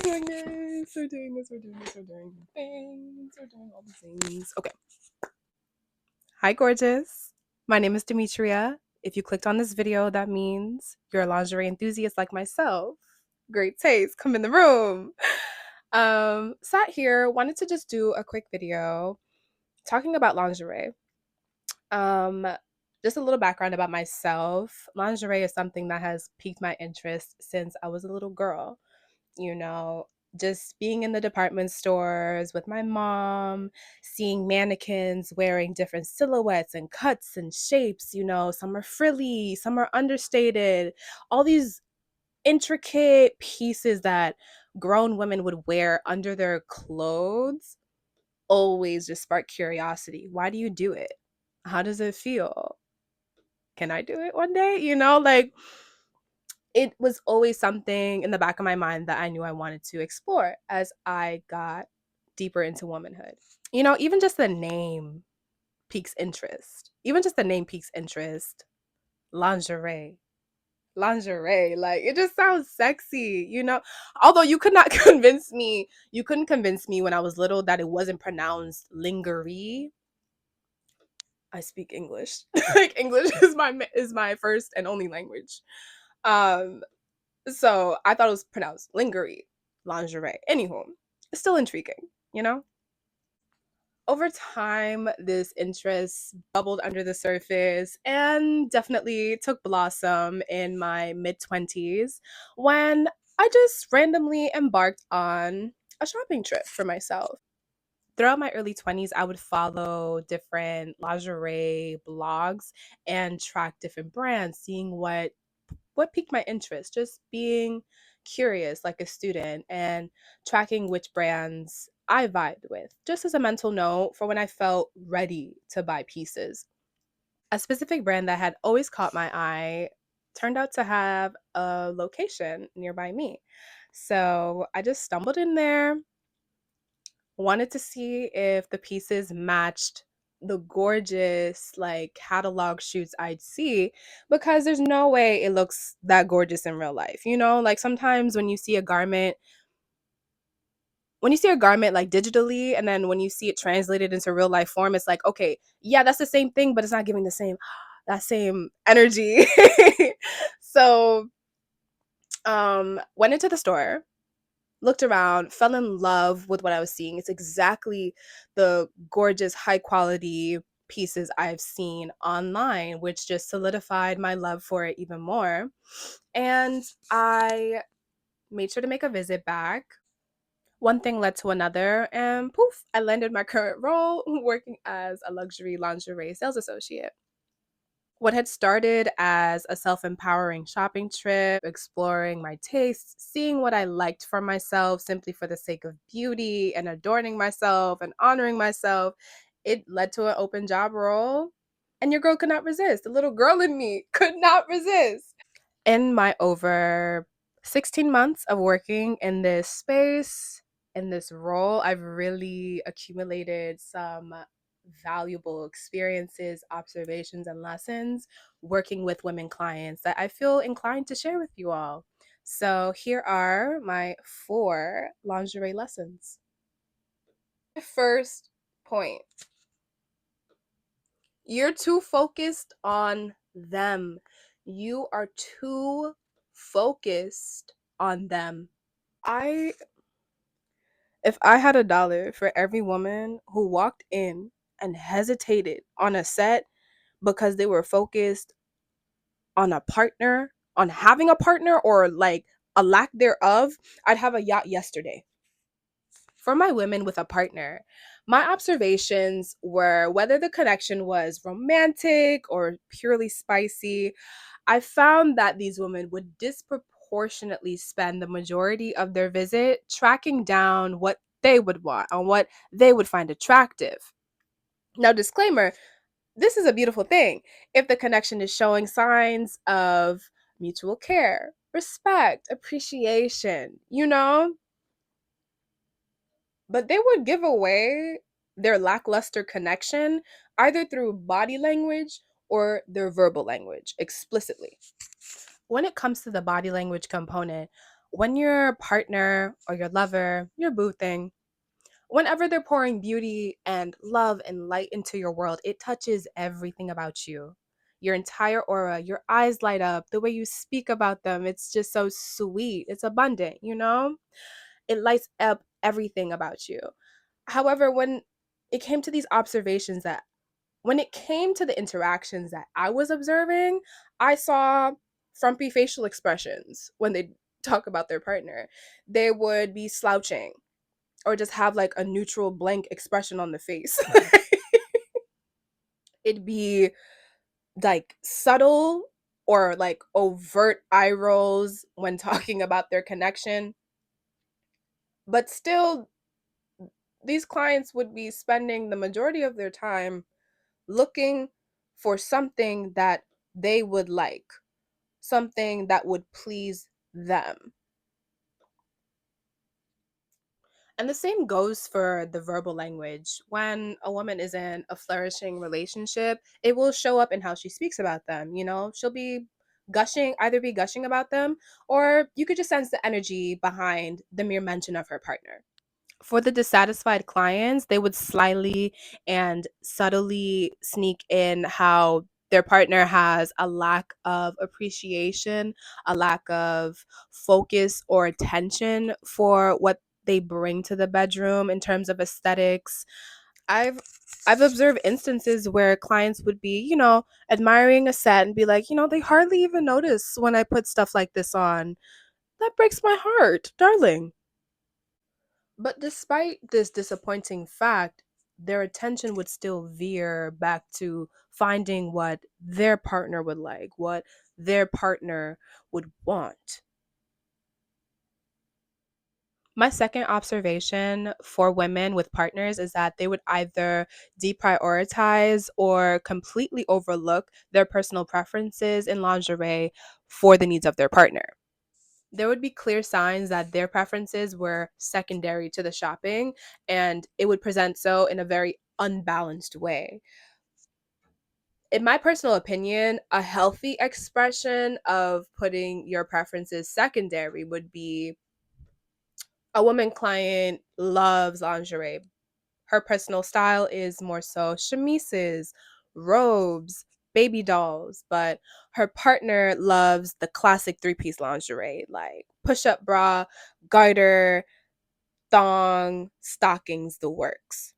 doing this. We're doing this. We're doing this. We're doing the things. We're doing all the things. Okay. Hi, gorgeous. My name is Demetria. If you clicked on this video, that means you're a lingerie enthusiast like myself. Great taste. Come in the room. Sat here, wanted to just do a quick video talking about lingerie. Um, just a little background about myself. Lingerie is something that has piqued my interest since I was a little girl. You know, just being in the department stores with my mom, seeing mannequins wearing different silhouettes and cuts and shapes, some are frilly, some are understated, all these intricate pieces that grown women would wear under their clothes always just spark curiosity. Why do you do it? How does it feel? Can I do it one day? Like it was always something in the back of my mind that I knew I wanted to explore as I got deeper into womanhood. Even just the name piques interest. Even just the name piques interest. Lingerie. Lingerie. Like it just sounds sexy. Although you couldn't convince me when I was little that it wasn't pronounced lingerie. I speak English. Like English is my first and only language. Um So I thought it was pronounced lingerie, lingerie. Anywho, it's still intriguing. Over time, this interest bubbled under the surface and definitely took blossom in my mid 20s when I just randomly embarked on a shopping trip for myself. Throughout my early 20s, I would follow different lingerie blogs and track different brands, seeing what piqued my interest, just being curious like a student and tracking which brands I vibed with, just as a mental note for when I felt ready to buy pieces. A specific brand that had always caught my eye turned out to have a location nearby me. So I just stumbled in there, wanted to see if the pieces matched the gorgeous like catalog shoots I'd see, because there's no way it looks that gorgeous in real life. Like sometimes when you see a garment like digitally, and then when you see it translated into real life form, it's like, okay, yeah, that's the same thing, but it's not giving the same that same energy. So went into the store, looked around, fell in love with what I was seeing. It's exactly the gorgeous, high quality pieces I've seen online, which just solidified my love for it even more. And I made sure to make a visit back. One thing led to another, and poof, I landed my current role working as a luxury lingerie sales associate. What had started as a self empowering shopping trip, exploring my tastes, seeing what I liked for myself simply for the sake of beauty and adorning myself and honoring myself, it led to an open job role. And your girl could not resist. The little girl in me could not resist. In my over 16 months of working in this space, in this role, I've really accumulated some valuable experiences, observations, and lessons working with women clients that I feel inclined to share with you all. So, here are my 4 lingerie lessons. First point: you're too focused on them. You are too focused on them. I If I had $1 for every woman who walked in and hesitated on a set because they were focused on a partner, on having a partner, or like a lack thereof, I'd have a yacht yesterday. For my women with a partner, my observations were whether the connection was romantic or purely spicy. I found that these women would disproportionately spend the majority of their visit tracking down what they would want and what they would find attractive. Now, disclaimer: this is a beautiful thing if the connection is showing signs of mutual care, respect, appreciation. But they would give away their lackluster connection either through body language or their verbal language explicitly. When it comes to the body language component, When your partner or your lover, your boo thing, whenever they're pouring beauty and love and light into your world, it touches everything about you. Your entire aura, your eyes light up, the way you speak about them, it's just so sweet. It's abundant, you know? It lights up everything about you. However, when it came to the interactions that I was observing, I saw frumpy facial expressions when they talk about their partner. They would be slouching or just have like a neutral blank expression on the face. It'd be like subtle or like overt eye rolls when talking about their connection. But still, these clients would be spending the majority of their time looking for something that they would like, something that would please them. And the same goes for the verbal language. When a woman is in a flourishing relationship, it will show up in how she speaks about them. You know, she'll be either be gushing about them, or you could just sense the energy behind the mere mention of her partner. For the dissatisfied clients, they would slyly and subtly sneak in how their partner has a lack of appreciation, a lack of focus or attention for what they bring to the bedroom in terms of aesthetics. I've I've observed instances where clients would be, admiring a set and be like, they hardly even notice when I put stuff like this on. That breaks my heart, darling. But despite this disappointing fact, their attention would still veer back to finding what their partner would like, what their partner would want. My second observation for women with partners is that they would either deprioritize or completely overlook their personal preferences in lingerie for the needs of their partner. There would be clear signs that their preferences were secondary to the shopping, and it would present so in a very unbalanced way. In my personal opinion, a healthy expression of putting your preferences secondary would be: a woman client loves lingerie. Her personal style is more so chemises, robes, baby dolls, but her partner loves the classic three-piece lingerie, like push-up bra, garter, thong, stockings, the works.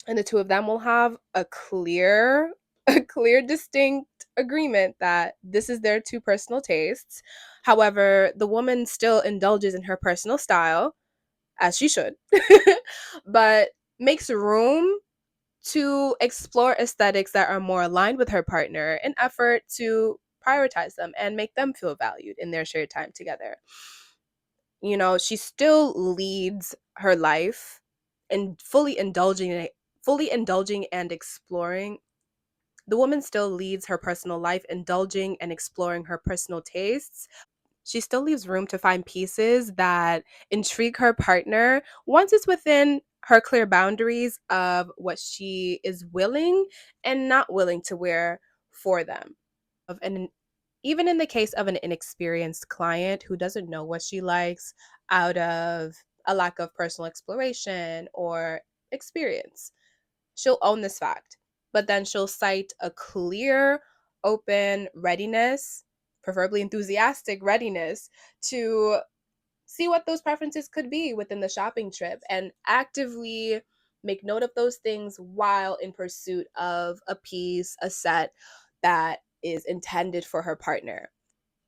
And the two of them will have a clear a clear distinct agreement that this is their two personal tastes. However, the woman still indulges in her personal style, as she should, but makes room to explore aesthetics that are more aligned with her partner in effort to prioritize them and make them feel valued in their shared time together. She still leads her life and fully indulging and exploring. The woman still leads her personal life, indulging and exploring her personal tastes. She still leaves room to find pieces that intrigue her partner once it's within her clear boundaries of what she is willing and not willing to wear for them. And even in the case of an inexperienced client who doesn't know what she likes out of a lack of personal exploration or experience, she'll own this fact, but then she'll cite a clear, open readiness, preferably enthusiastic readiness, to see what those preferences could be within the shopping trip and actively make note of those things while in pursuit of a piece, a set that is intended for her partner.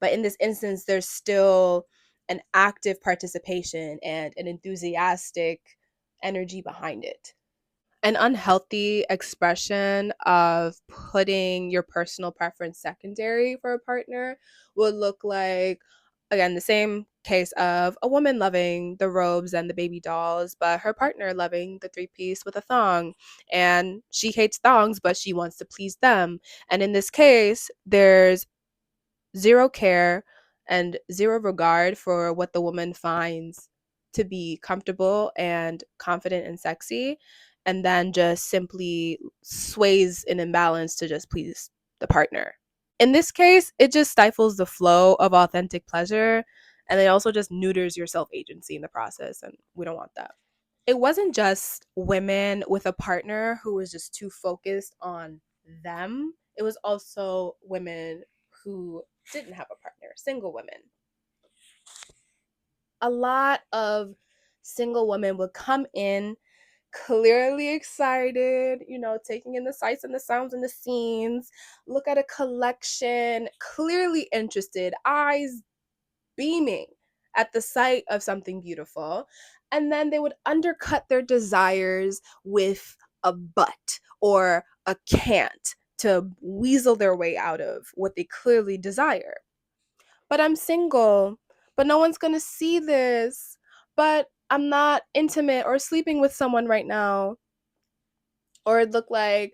But in this instance, there's still an active participation and an enthusiastic energy behind it. An unhealthy expression of putting your personal preference secondary for a partner would look like, again, the same case of a woman loving the robes and the baby dolls, but her partner loving the three-piece with a thong. And she hates thongs, but she wants to please them. And in this case, there's zero care and zero regard for what the woman finds to be comfortable and confident and sexy, and then just simply sways in imbalance to just please the partner. In this case, it just stifles the flow of authentic pleasure, And it also just neuters your self agency in the process. And we don't want that. It wasn't just women with a partner who was just too focused on them, it was also women who didn't have a partner, single women. A lot of single women would come in clearly excited, taking in the sights and the sounds and the scenes, look at a collection, clearly interested, eyes beaming at the sight of something beautiful. And then they would undercut their desires with a but or a can't to weasel their way out of what they clearly desire. But I'm single, but no one's gonna see this. But I'm not intimate or sleeping with someone right now. Or it look like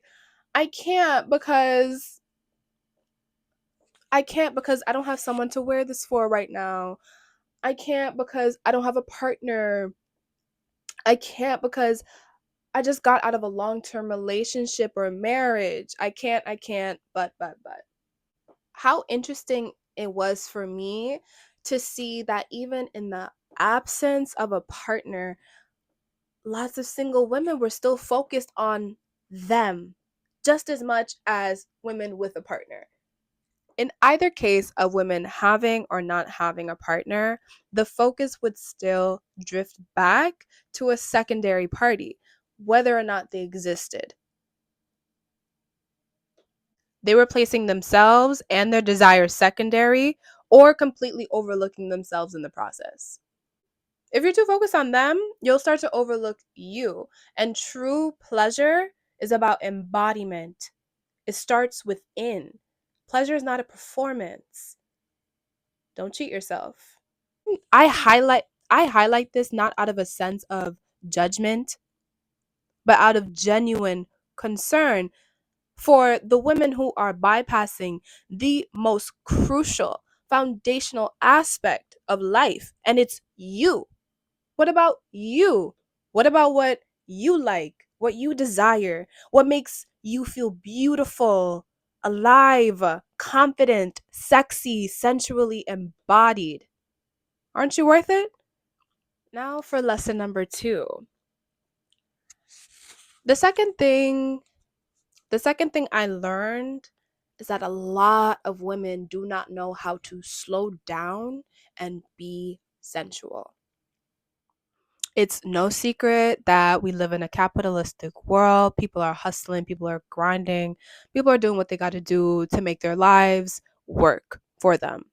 I can't because I don't have someone to wear this for right now. I can't because I don't have a partner. I can't because I just got out of a long-term relationship or marriage. I can't, but. How interesting it was for me to see that even in the absence of a partner, lots of single women were still focused on them just as much as women with a partner. In either case of women having or not having a partner, the focus would still drift back to a secondary party, whether or not they existed. They were placing themselves and their desires secondary or completely overlooking themselves in the process. If you're too focused on them, you'll start to overlook you. And true pleasure is about embodiment. It starts within. Pleasure is not a performance. Don't cheat yourself. I highlight this not out of a sense of judgment, but out of genuine concern for the women who are bypassing the most crucial foundational aspect of life, and it's you. What about you? What about what you like, what you desire, what makes you feel beautiful, alive, confident, sexy, sensually embodied? Aren't you worth it? Now for lesson number 2. The second thing, the second thing I learned is that a lot of women do not know how to slow down and be sensual. It's no secret that we live in a capitalistic world. People are hustling, people are grinding, people are doing what they got to do to make their lives work for them.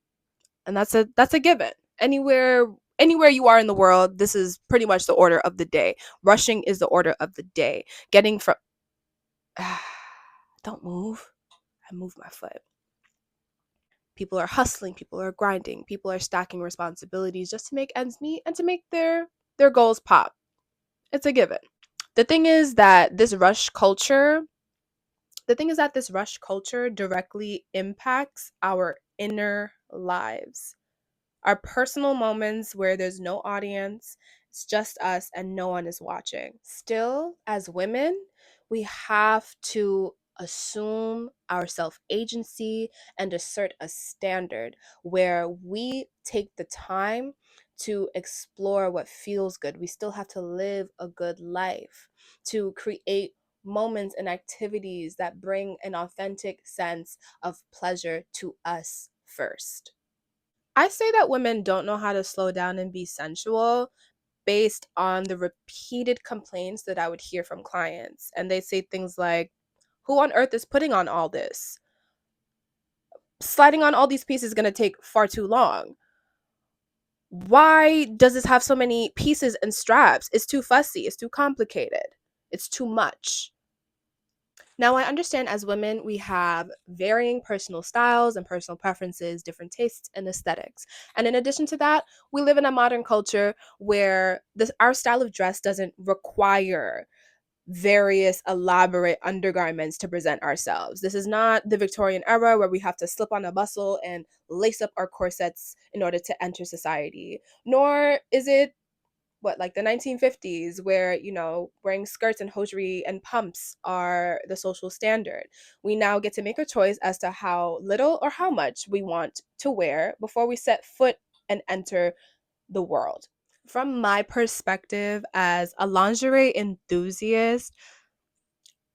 And that's a given. Anywhere you are in the world, this is pretty much the order of the day. Rushing is the order of the day. Getting from don't move. I moved my foot. People are hustling, people are grinding, people are stacking responsibilities just to make ends meet and to make their goals pop. It's a given. The thing is that this rush culture, directly impacts our inner lives. Our personal moments where there's no audience, it's just us and no one is watching. Still, as women, we have to assume our self agency and assert a standard where we take the time to explore what feels good. We still have to live a good life, to create moments and activities that bring an authentic sense of pleasure to us first. I say that women don't know how to slow down and be sensual based on the repeated complaints that I would hear from clients. And they say things like, who on earth is putting on all this? Sliding on all these pieces is going to take far too long. Why does this have so many pieces and straps? It's too fussy. It's too complicated. It's too much. Now, I understand as women, we have varying personal styles and personal preferences, different tastes and aesthetics. And in addition to that, we live in a modern culture where our style of dress doesn't require various elaborate undergarments to present ourselves. This is not the Victorian era where we have to slip on a bustle and lace up our corsets in order to enter society, nor is it like the 1950s where wearing skirts and hosiery and pumps are the social standard. We now get to make a choice as to how little or how much we want to wear before we set foot and enter the world. From my perspective as a lingerie enthusiast,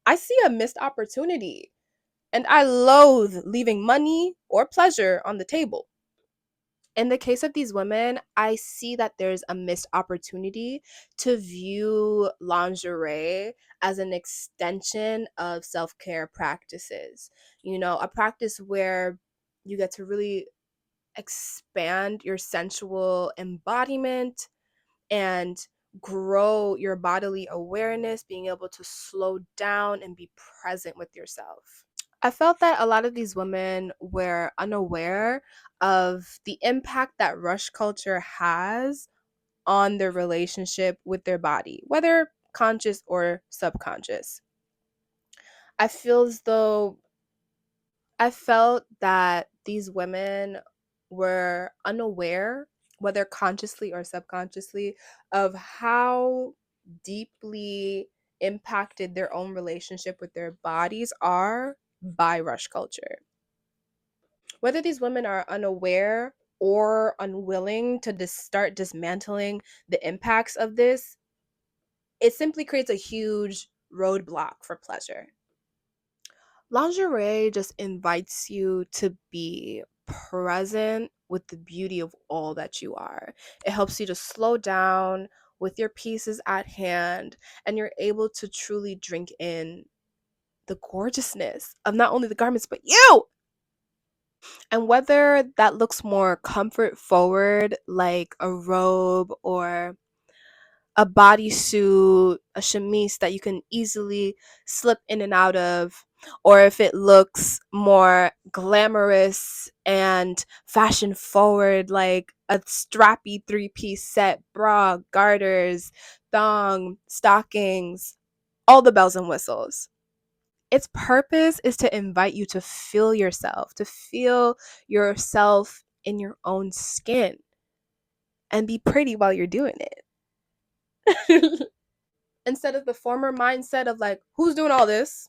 I see a missed opportunity and I loathe leaving money or pleasure on the table. In the case of these women, I see that there's a missed opportunity to view lingerie as an extension of self care practices. You know, a practice where you get to really expand your sensual embodiment and grow your bodily awareness, being able to slow down and be present with yourself. I felt that a lot of these women were unaware of the impact that rush culture has on their relationship with their body, whether conscious or subconscious. I feel as though I felt that these women were unaware, whether consciously or subconsciously, of how deeply impacted their own relationship with their bodies are by rush culture. Whether these women are unaware or unwilling to start dismantling the impacts of this, it simply creates a huge roadblock for pleasure. Lingerie just invites you to be present with the beauty of all that you are. It helps you to slow down with your pieces at hand, and you're able to truly drink in the gorgeousness of not only the garments, but you. And whether that looks more comfort forward, like a robe or a bodysuit, a chemise that you can easily slip in and out of, or if it looks more glamorous and fashion forward, like a strappy three-piece set, bra, garters, thong, stockings, all the bells and whistles. Its purpose is to invite you to feel yourself in your own skin and be pretty while you're doing it. Instead of the former mindset of like, who's doing all this?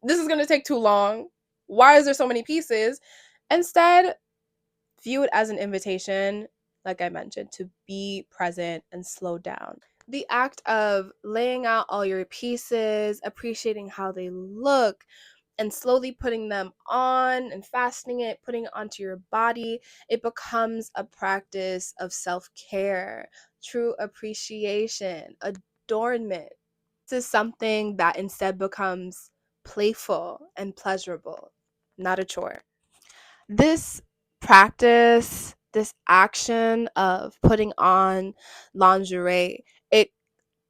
This is going to take too long. Why is there so many pieces? Instead, view it as an invitation, like I mentioned, to be present and slow down. The act of laying out all your pieces, appreciating how they look, and slowly putting them on and fastening it, putting it onto your body, it becomes a practice of self care, true appreciation, adornment. This is something that instead becomes playful and pleasurable, not a chore. This practice, this action of putting on lingerie, it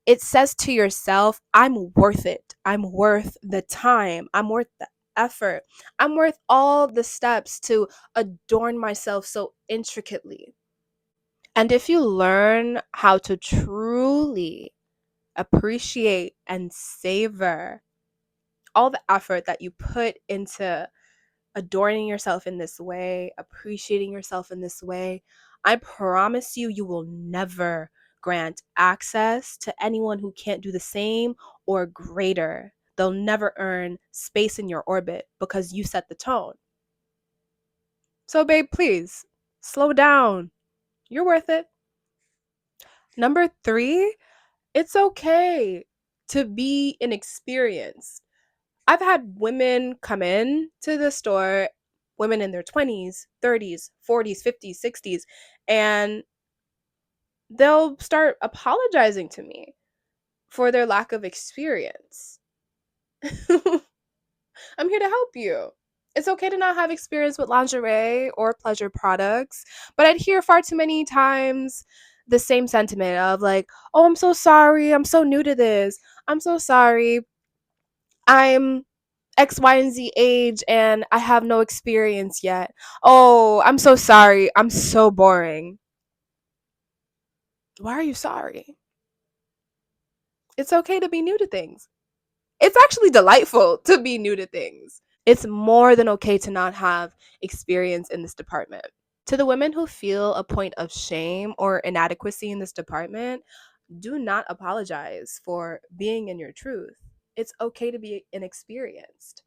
it says to yourself, I'm worth it. I'm worth the time. I'm worth the effort. I'm worth all the steps to adorn myself so intricately. And if you learn how to truly appreciate and savor all the effort that you put into adorning yourself in this way, appreciating yourself in this way, I promise you, you will never grant access to anyone who can't do the same or greater. They'll never earn space in your orbit because you set the tone. So, babe, please slow down. You're worth it. Number three, it's okay to be inexperienced. I've had women come in to the store, women in their 20s, 30s, 40s, 50s, 60s, and they'll start apologizing to me for their lack of experience. I'm here to help you. It's okay to not have experience with lingerie or pleasure products, but I'd hear far too many times the same sentiment of like, "Oh, I'm so sorry. I'm so new to this. I'm so sorry. I'm X, Y, and Z age and I have no experience yet. Oh, I'm so sorry. I'm so boring." Why are you sorry? It's okay to be new to things. It's actually delightful to be new to things. It's more than okay to not have experience in this department. To the women who feel a point of shame or inadequacy in this department, do not apologize for being in your truth. It's okay to be inexperienced.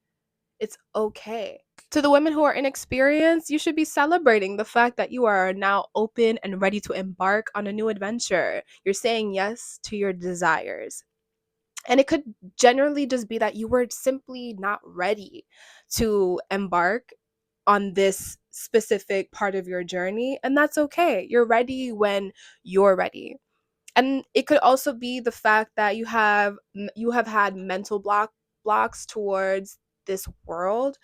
It's okay. To the women who are inexperienced, you should be celebrating the fact that you are now open and ready to embark on a new adventure. You're saying yes to your desires. And it could generally just be that you were simply not ready to embark on this specific part of your journey. And that's okay. You're ready when you're ready. And it could also be the fact that you have had mental blocks towards this world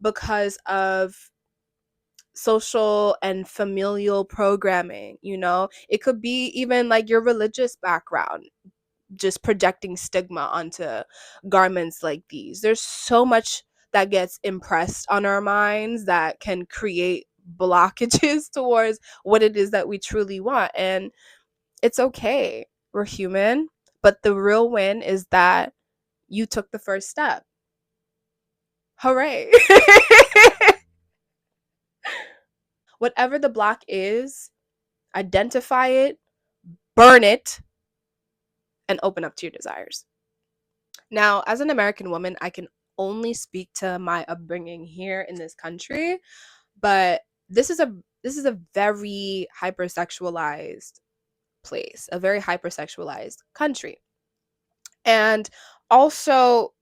because of social and familial programming. It could be even like your religious background just projecting stigma onto garments like these. There's so much that gets impressed on our minds that can create blockages towards what it is that we truly want. And it's okay. We're human. But the real win is that you took the first step. Hooray. Whatever the block is, identify it, burn it, and open up to your desires. Now, as an American woman, I can only speak to my upbringing here in this country, but this is a very hypersexualized place, a very hypersexualized country. And also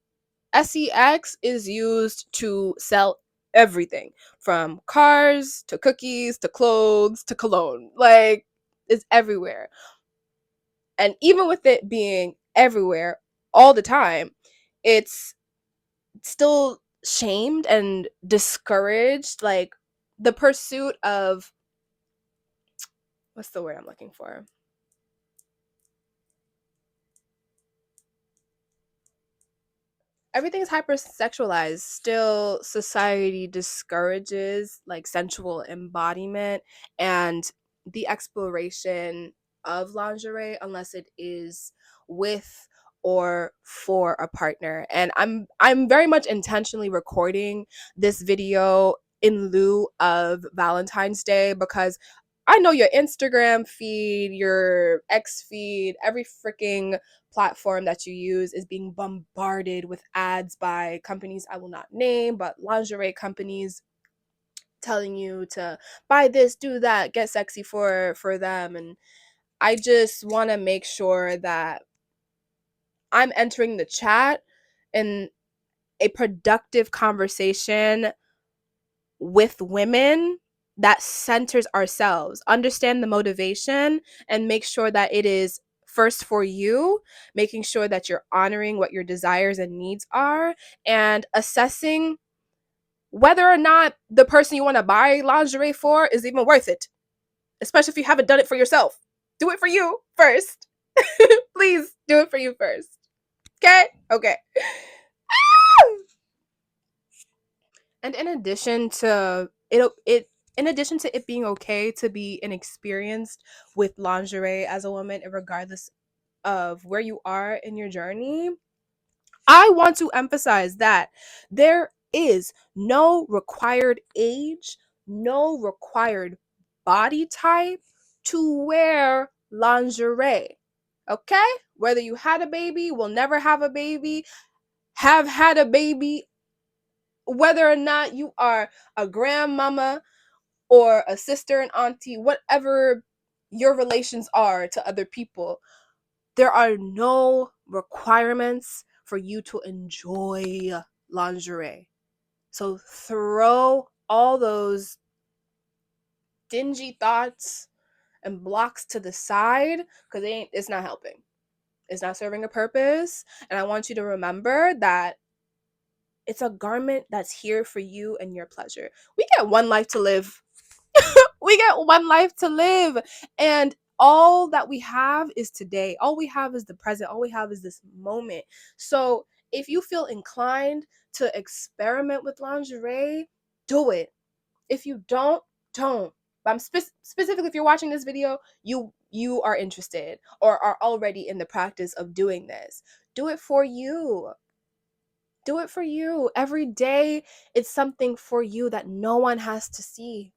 sex is used to sell everything from cars to cookies to clothes to cologne. Like, it's everywhere. And even with it being everywhere all the time, it's still shamed and discouraged. Like, the pursuit of, what's the word I'm looking for? Everything's hypersexualized. Still, society discourages like sensual embodiment and the exploration of lingerie unless it is with or for a partner. And I'm very much intentionally recording this video in lieu of Valentine's Day because I know your Instagram feed, your X feed, every freaking platform that you use is being bombarded with ads by companies I will not name, but lingerie companies telling you to buy this, do that, get sexy for them. And I just want to make sure that I'm entering the chat in a productive conversation with women that centers ourselves, understand the motivation, and make sure that it is first for you, making sure that you're honoring what your desires and needs are, and assessing whether or not the person you want to buy lingerie for is even worth it, especially if you haven't done it for yourself. Do it for you first. Please do it for you first. Okay? Okay. And in addition to it being okay to be inexperienced with lingerie as a woman, regardless of where you are in your journey, I want to emphasize that there is no required age, no required body type to wear lingerie. Okay? Whether you had a baby, will never have a baby, have had a baby, whether or not you are a grandmama or a sister and auntie, whatever your relations are to other people, there are no requirements for you to enjoy lingerie. So throw all those dingy thoughts and blocks to the side because it's not helping. It's not serving a purpose. And I want you to remember that it's a garment that's here for you and your pleasure. We get one life to live. We get one life to live. And all that we have is today. All we have is the present. All we have is this moment. So if you feel inclined to experiment with lingerie, do it. If you don't. But specifically, if you're watching this video, you are interested or are already in the practice of doing this. Do it for you. Do it for you. Every day, it's something for you that no one has to see.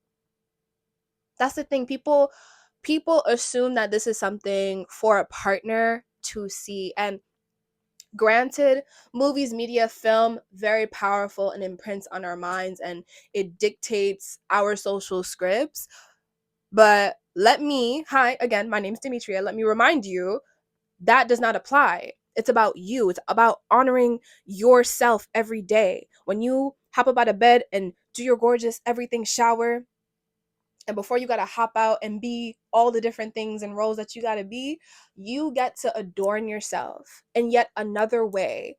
That's the thing. People assume that this is something for a partner to see. And Granted, movies, media, film, very powerful and imprints on our minds, and it dictates our social scripts. But hi, again, my name is Demetria. Let me remind you that does not apply. It's about you. It's about honoring yourself every day. When you hop up out of bed and do your gorgeous everything shower, and before you gotta hop out and be all the different things and roles that you gotta be, you get to adorn yourself in yet another way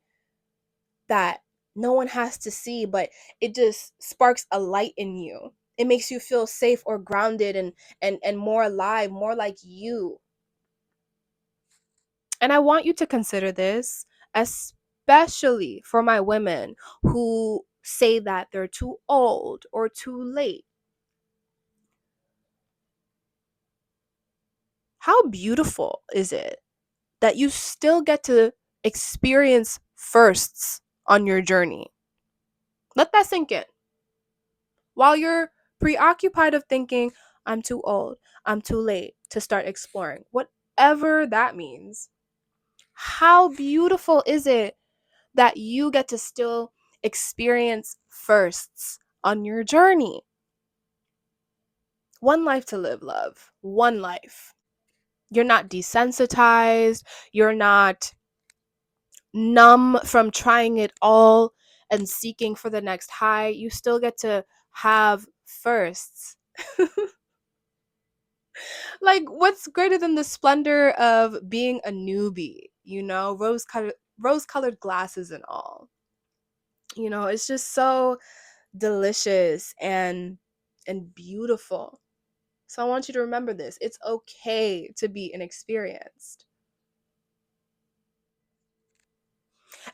that no one has to see, but it just sparks a light in you. It makes you feel safe or grounded and more alive, more like you. And I want you to consider this, especially for my women who say that they're too old or too late. How beautiful is it that you still get to experience firsts on your journey? Let that sink in. While you're preoccupied of thinking, I'm too old, I'm too late to start exploring, whatever that means, how beautiful is it that you get to still experience firsts on your journey? One life to live, love. One life. You're not desensitized. You're not numb from trying it all and seeking for the next high. You still get to have firsts. Like, what's greater than the splendor of being a newbie? Rose colored glasses and all. It's just so delicious and beautiful. So I want you to remember this. It's okay to be inexperienced.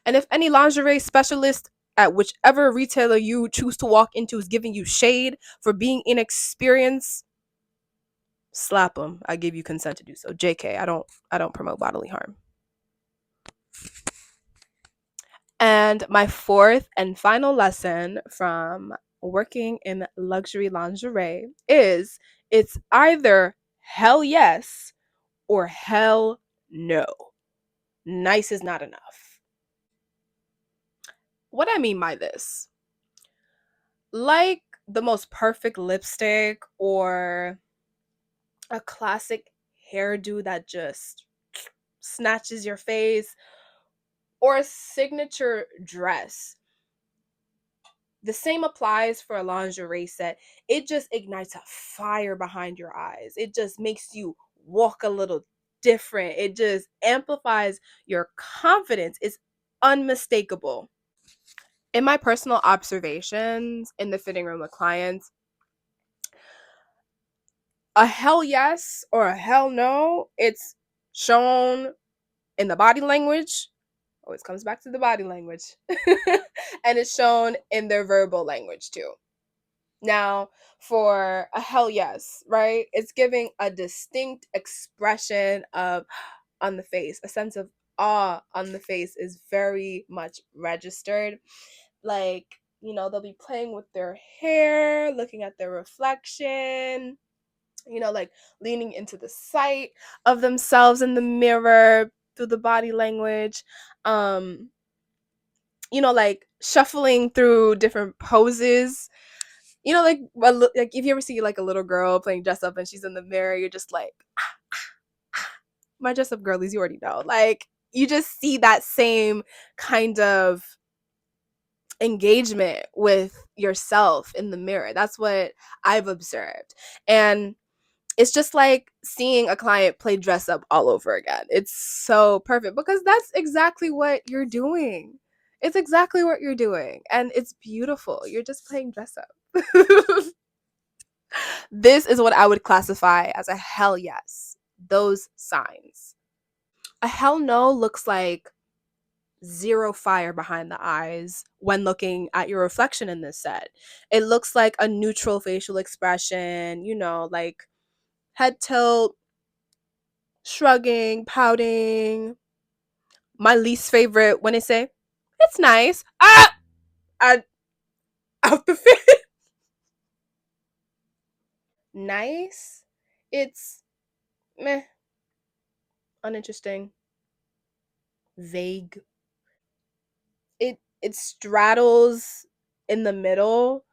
And if any lingerie specialist at whichever retailer you choose to walk into is giving you shade for being inexperienced, slap them. I give you consent to do so. JK, I don't promote bodily harm. And my fourth and final lesson from working in luxury lingerie is it's either hell yes or hell no. Nice is not enough. What I mean by this, like the most perfect lipstick or a classic hairdo that just snatches your face or a signature dress, the same applies for a lingerie set. It just ignites a fire behind your eyes. It just makes you walk a little different. It just amplifies your confidence. It's unmistakable. In my personal observations in the fitting room with clients, a hell yes or a hell no, it's shown in the body language. Always comes back to the body language. And it's shown in their verbal language too. Now, for a hell yes, right? It's giving a distinct expression of on the face, a sense of awe on the face is very much registered. Like, they'll be playing with their hair, looking at their reflection, like leaning into the sight of themselves in the mirror through the body language. Like shuffling through different poses. Like if you ever see like a little girl playing dress up and she's in the mirror, you're just like, my dress up girlies, you already know. Like, you just see that same kind of engagement with yourself in the mirror. That's what I've observed. And it's just like seeing a client play dress up all over again. It's so perfect because that's exactly what you're doing. It's exactly what you're doing. And it's beautiful. You're just playing dress up. This is what I would classify as a hell yes. Those signs. A hell no looks like zero fire behind the eyes when looking at your reflection in this set. It looks like a neutral facial expression, like head tilt, shrugging, pouting. My least favorite when they say, it's nice. I out the fit. Nice. It's meh, uninteresting, vague. It straddles in the middle.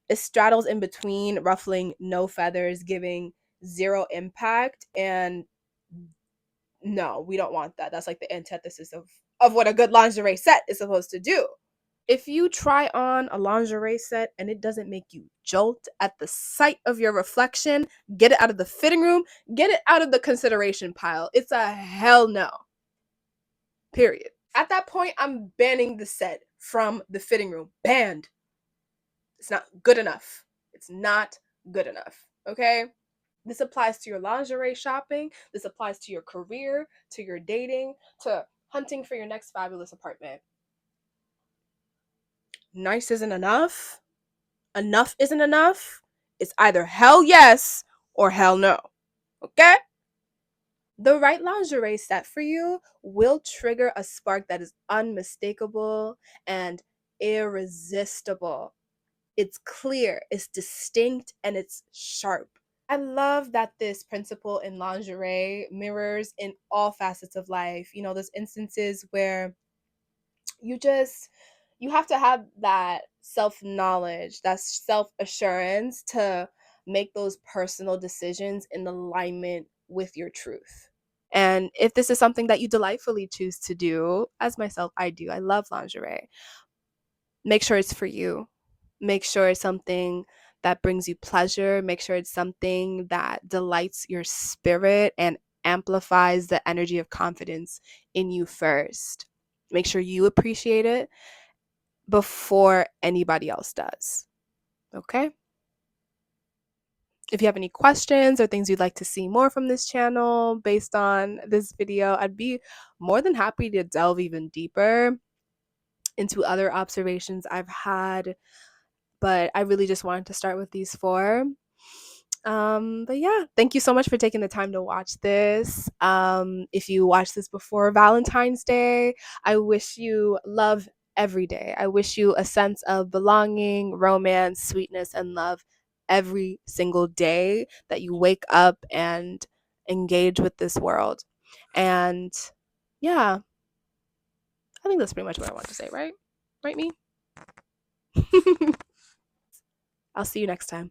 It straddles in between, ruffling no feathers, giving zero impact. And no, we don't want that. That's like the antithesis of what a good lingerie set is supposed to do. If you try on a lingerie set and it doesn't make you jolt at the sight of your reflection, get it out of the fitting room, get it out of the consideration pile. It's a hell no. Period. At that point, I'm banning the set from the fitting room. Banned. It's not good enough. It's not good enough. Okay? This applies to your lingerie shopping. This applies to your career, to your dating, to hunting for your next fabulous apartment. Nice isn't enough. Enough isn't enough. It's either hell yes or hell no. Okay? The right lingerie set for you will trigger a spark that is unmistakable and irresistible. It's clear, it's distinct, and it's sharp. I love that this principle in lingerie mirrors in all facets of life. You know, there's instances where you just you have to have that self-knowledge, that self-assurance to make those personal decisions in alignment with your truth. And if this is something that you delightfully choose to do, as myself, I do. I love lingerie. Make sure it's for you. Make sure it's something that brings you pleasure. Make sure it's something that delights your spirit and amplifies the energy of confidence in you first. Make sure you appreciate it before anybody else does. Okay? If you have any questions or things you'd like to see more from this channel based on this video, I'd be more than happy to delve even deeper into other observations I've had, but I really just wanted to start with these four. But yeah, thank you so much for taking the time to watch this. If you watched this before Valentine's Day, I wish you love every day. I wish you a sense of belonging, romance, sweetness, and love every single day that you wake up and engage with this world. And yeah, I think that's pretty much what I want to say, right? Right, me? I'll see you next time.